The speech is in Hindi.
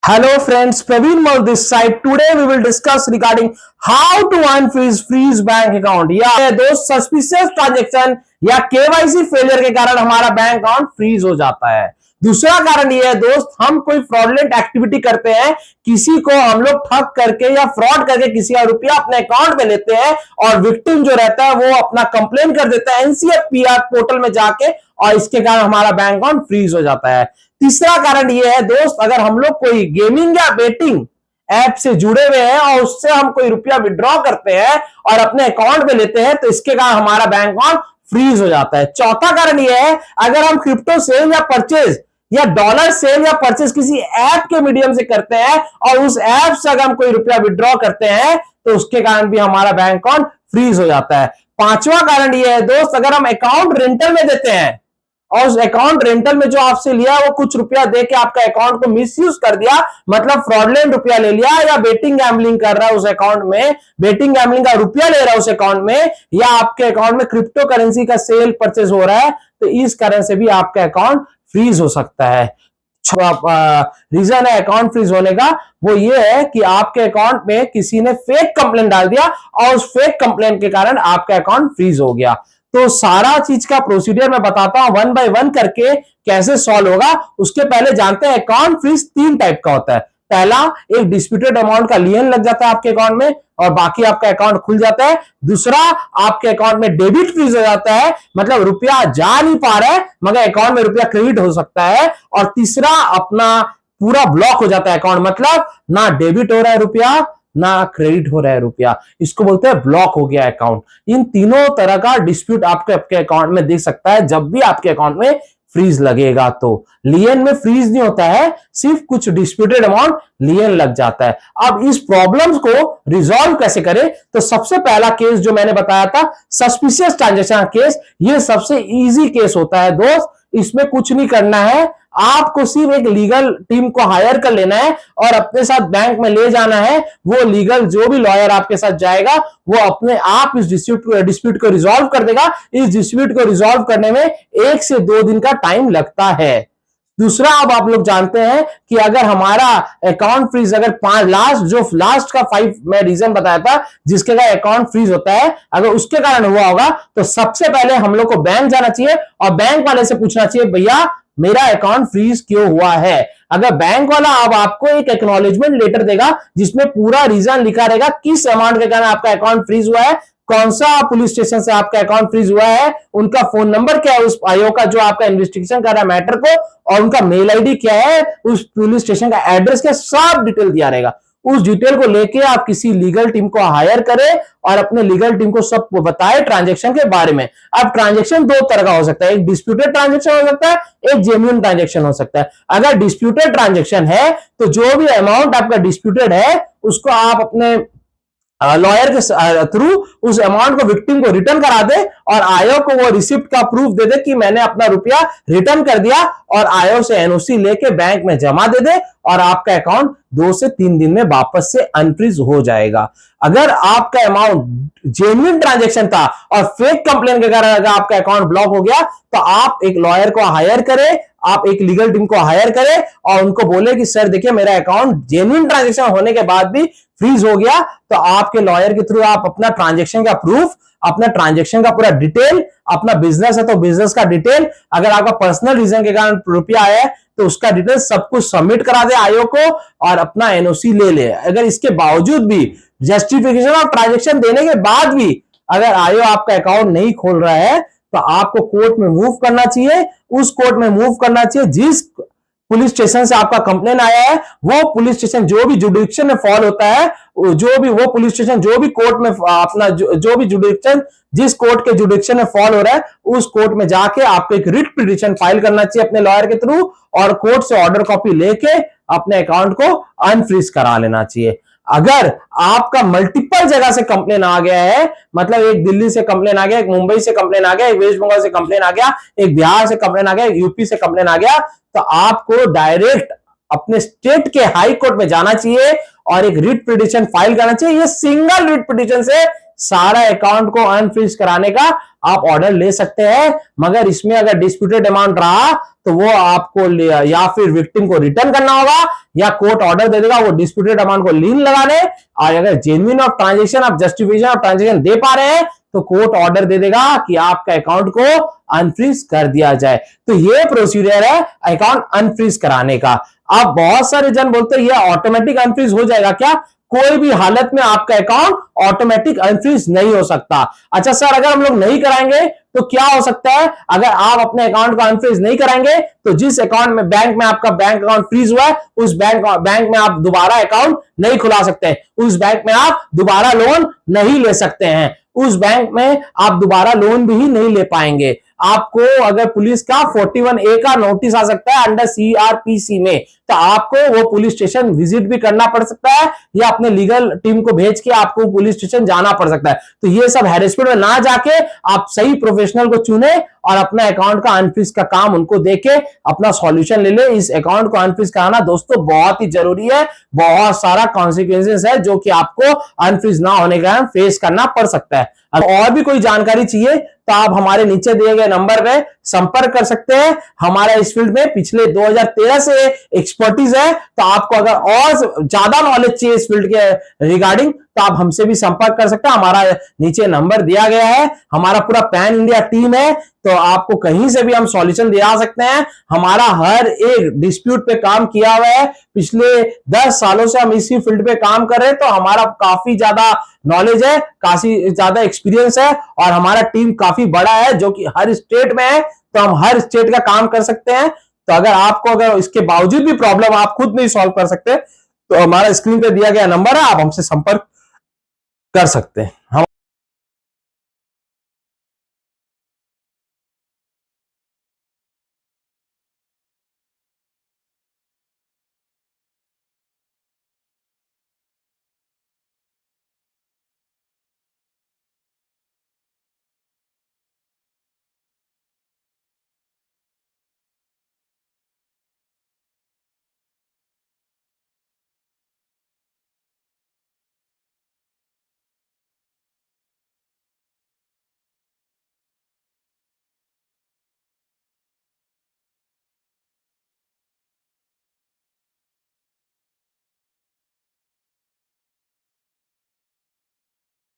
Hello friends, Praveen Maur this side. Today we will discuss regarding how to unfreeze bank account. या दोस्त सस्पिशियस ट्रांजेक्शन या केवाईसी फेलियर के कारण हमारा बैंक अकाउंट फ्रीज हो जाता है। दूसरा कारण ये है दोस्त, हम कोई फ्रॉडलेंट एक्टिविटी करते हैं, किसी को हम लोग ठग करके या फ्रॉड करके किसी का रुपया अपने अकाउंट में लेते हैं और विक्टिम जो रहता है वो अपना कंप्लेन कर देता है एनसीएफपीआर पोर्टल में जाके, और इसके कारण हमारा बैंक अकाउंट फ्रीज हो जाता है। तीसरा कारण यह है दोस्त, अगर हम लोग कोई गेमिंग या बेटिंग ऐप से जुड़े हुए हैं और उससे हम कोई रुपया विड्रॉ करते हैं और अपने अकाउंट में लेते हैं, तो इसके कारण हमारा बैंक अकाउंट फ्रीज हो जाता है। चौथा कारण यह है, अगर हम क्रिप्टो सेल या परचेज या डॉलर सेल या परचेज किसी ऐप के मीडियम से करते हैं और उस ऐप से अगर हम कोई रुपया विड्रॉ करते हैं तो उसके कारण भी हमारा बैंक अकाउंट फ्रीज हो जाता है। पांचवा कारण यह है दोस्त, अगर हम अकाउंट रेंटल में देते हैं और उस अकाउंट रेंटल में जो आपसे लिया वो कुछ रुपया देके आपका अकाउंट को मिसयूज कर दिया, मतलब फ्रॉडलेंट रुपया ले लिया, या बेटिंग गैम्बलिंग कर रहा है उस अकाउंट में, बेटिंग गैम्बलिंग का रुपया ले रहा है उस अकाउंट में, या आपके अकाउंट में क्रिप्टो करेंसी का सेल परचेज हो रहा है, तो इस कारण से भी आपका अकाउंट फ्रीज हो सकता है। रीजन है अकाउंट फ्रीज होने का वो ये है कि आपके अकाउंट में किसी ने फेक कंप्लेंट डाल दिया और उस फेक कंप्लेंट के कारण आपका अकाउंट फ्रीज हो गया। तो सारा चीज का प्रोसीजर मैं बताता हूं वन बाय वन करके कैसे सॉल्व होगा। उसके पहले जानते हैं अकाउंट फ्रीज तीन टाइप का होता है। पहला, एक डिस्प्यूटेड अमाउंट का लियन लग जाता है आपके अकाउंट में और बाकी आपका अकाउंट खुल जाता है। दूसरा, आपके अकाउंट में डेबिट फ्रीज हो जाता है, मतलब रुपया जा नहीं पा रहा है मगर अकाउंट में रुपया क्रेडिट हो सकता है। और तीसरा, अपना पूरा ब्लॉक हो जाता है अकाउंट, मतलब ना डेबिट हो रहा है रुपया ना क्रेडिट हो रहा है रुपया, इसको बोलते हैं ब्लॉक हो गया अकाउंट। इन तीनों तरह का डिस्प्यूट आपके अकाउंट में देख सकता है जब भी आपके अकाउंट में फ्रीज लगेगा। तो लियन में फ्रीज नहीं होता है, सिर्फ कुछ डिस्प्यूटेड अमाउंट लियन लग जाता है। अब इस प्रॉब्लम्स को रिजॉल्व कैसे करें, तो सबसे पहला केस जो मैंने बताया था सस्पिशियस ट्रांजैक्शन केस, ये सबसे इजी केस होता है दोस्त। इसमें कुछ नहीं करना है, आपको सिर्फ एक लीगल टीम को हायर कर लेना है और अपने साथ बैंक में ले जाना है। वो लीगल जो भी लॉयर आपके साथ जाएगा वो अपने आप इस डिस्प्यूट को रिजॉल्व कर देगा। इस डिस्प्यूट को रिजॉल्व करने में 1 से 2 दिन का टाइम लगता है। दूसरा, अब आप लोग जानते हैं कि अगर हमारा अकाउंट फ्रीज, अगर लास्ट का 5 मैं रीजन बताया था जिसके कारण अकाउंट फ्रीज होता है, अगर उसके कारण हुआ होगा तो सबसे पहले हम लोग को बैंक जाना चाहिए और बैंक वाले से पूछना चाहिए, भैया मेरा अकाउंट फ्रीज क्यों हुआ है। अगर बैंक वाला अब आपको एक एक्नॉलेजमेंट लेटर देगा जिसमें पूरा रीजन लिखा रहेगा किस अमाउंट के कारण आपका अकाउंट फ्रीज हुआ है, कौन सा पुलिस स्टेशन से आपका अकाउंट फ्रीज हुआ है, उनका फोन नंबर क्या है उस आयोग का जो आपका इन्वेस्टिगेशन कर रहा है मैटर को, और उनका मेल आईडी क्या है, उस पुलिस स्टेशन का एड्रेस क्या, सब डिटेल दिया रहेगा। उस डिटेल को लेके आप किसी लीगल टीम को हायर करें और अपने लीगल टीम को सब बताए ट्रांजैक्शन के बारे में। अब ट्रांजैक्शन दो तरह का हो सकता है, एक डिस्प्यूटेड ट्रांजैक्शन हो सकता है, एक जेन्युइन ट्रांजैक्शन हो सकता है। अगर डिस्प्यूटेड ट्रांजैक्शन है तो जो भी अमाउंट आपका डिस्प्यूटेड है उसको आप अपने लॉयर के थ्रू उस अमाउंट को विक्टिम को रिटर्न करा दे और आयोग को वो रिसिप्ट का प्रूफ दे दे कि मैंने अपना रुपया रिटर्न कर दिया, और आयोग से एनओसी लेके बैंक में जमा दे दे और आपका अकाउंट 2 से 3 दिन में वापस से अनफ्रीज हो जाएगा। अगर आपका अमाउंट जेन्युइन ट्रांजैक्शन था और फेक कंप्लेन के कारण अगर आपका अकाउंट ब्लॉक हो गया तो आप एक लॉयर को हायर करें, आप एक लीगल टीम को हायर करें और उनको बोले कि सर देखिए मेरा अकाउंट जेन्युइन ट्रांजैक्शन होने के बाद भी फ्रीज हो गया, तो आपके लॉयर के थ्रू आप अपना ट्रांजैक्शन का प्रूफ, अपना ट्रांजैक्शन का पूरा डिटेल, अपना बिजनेस है तो बिजनेस का डिटेल, अगर आपका पर्सनल रीजन के कारण रुपया आया है तो उसका डिटेल सब कुछ सबमिट करा दे आयोग को और अपना एनओसी ले ले। अगर इसके बावजूद भी जस्टिफिकेशन और ट्रांजैक्शन देने के बाद भी अगर आयोग आपका अकाउंट नहीं खोल रहा है तो आपको कोर्ट में मूव करना चाहिए। उस कोर्ट में मूव करना चाहिए जिस पुलिस स्टेशन से आपका कंप्लेन आया है, वो पुलिस स्टेशन जो भी जुडिक्शन में फॉल होता है, जो भी वो पुलिस स्टेशन जो भी कोर्ट में अपना जो भी जुडिक्शन, जिस कोर्ट के जुडिक्शन में फॉल हो रहा है उस कोर्ट में जाके आपको एक रिट पिटीशन फाइल करना चाहिए अपने लॉयर के थ्रू और कोर्ट से ऑर्डर कॉपी लेके अपने अकाउंट को अनफ्रीज करा लेना चाहिए। अगर आपका मल्टीपल जगह से कंप्लेन आ गया है, मतलब एक दिल्ली से कंप्लेन आ गया, एक मुंबई से कंप्लेन आ गया, एक वेस्ट बंगाल से कंप्लेन आ गया, एक बिहार से कंप्लेन आ गया, एक यूपी से कंप्लेन आ गया, तो आपको डायरेक्ट अपने स्टेट के हाई कोर्ट में जाना चाहिए और एक रिट पिटीशन फाइल करना चाहिए। ये सिंगल रिट पिटीशन से सारा अकाउंट को अनफ्रीज कराने का आप ऑर्डर ले सकते हैं, मगर इसमें अगर डिस्प्यूटेड अमाउंट रहा तो वो आपको या फिर विक्टिम को रिटर्न करना होगा या कोर्ट ऑर्डर दे देगा वो डिस्प्यूटेड अमाउंट को लीन लगाने। और अगर जेन्युइन ऑफ ट्रांजेक्शन, आप जस्टिफिकेशन ऑफ ट्रांजेक्शन दे पा रहे हैं तो कोर्ट ऑर्डर दे देगा कि आपका अकाउंट को अनफ्रीज कर दिया जाए। तो ये प्रोसीजर है अकाउंट अनफ्रीज कराने का। अब बहुत सारे जन बोलते हैं ये ऑटोमेटिक अनफ्रीज हो जाएगा क्या? कोई भी हालत में आपका अकाउंट ऑटोमेटिक अनफ्रीज नहीं हो सकता। अच्छा सर, अगर हम लोग नहीं कराएंगे तो क्या हो सकता है? अगर आप अपने अकाउंट को अनफ्रीज नहीं कराएंगे तो जिस अकाउंट में बैंक में आपका बैंक अकाउंट फ्रीज हुआ है उस बैंक में आप दोबारा अकाउंट नहीं खुला सकते, उस बैंक में आप दोबारा लोन नहीं ले सकते हैं, उस बैंक में आप दोबारा लोन भी नहीं ले पाएंगे। आपको अगर पुलिस का 41A का नोटिस आ सकता है अंडर CRPC में, तो आपको वो पुलिस स्टेशन विजिट भी करना पड़ सकता है या अपने लीगल टीम को भेज के आपको पुलिस स्टेशन जाना पड़ सकता है। तो ये सब हैरेसमेंट में ना जाके आप सही प्रोफेशनल को चुने और अपना अकाउंट का अनफ्रीज का काम उनको देके अपना सॉल्यूशन ले ले। इस अकाउंट को अनफ्रीज कराना दोस्तों बहुत ही जरूरी है, बहुत सारा कॉन्सिक्वेंसेस है जो कि आपको अनफ्रीज ना होने का फेस करना पड़ सकता है। और भी कोई जानकारी चाहिए तो आप हमारे नीचे दिए गए नंबर पे संपर्क कर सकते हैं। हमारा इस फील्ड में पिछले 2013 से एक्सपर्टीज है, तो आपको अगर और ज्यादा नॉलेज चाहिए इस फील्ड के रिगार्डिंग तो आप हमसे भी संपर्क कर सकते हैं। हमारा नीचे नंबर दिया गया है, हमारा पूरा पैन इंडिया टीम है, तो आपको कहीं से भी हम सॉल्यूशन दिला सकते हैं। हमारा हर एक डिस्प्यूट पे काम किया हुआ है, पिछले 10 सालों से हम इसी फील्ड पे काम कर रहे हैं, तो हमारा काफी ज्यादा नॉलेज है, काफी ज्यादा एक्सपीरियंस है और हमारा टीम काफी बड़ा है जो कि हर स्टेट में है, तो हम हर स्टेट का काम कर सकते हैं। तो अगर आपको अगर इसके बावजूद भी प्रॉब्लम आप खुद नहीं सॉल्व कर सकते तो हमारा स्क्रीन पे दिया गया नंबर है, आप हमसे संपर्क कर सकते हैं। हम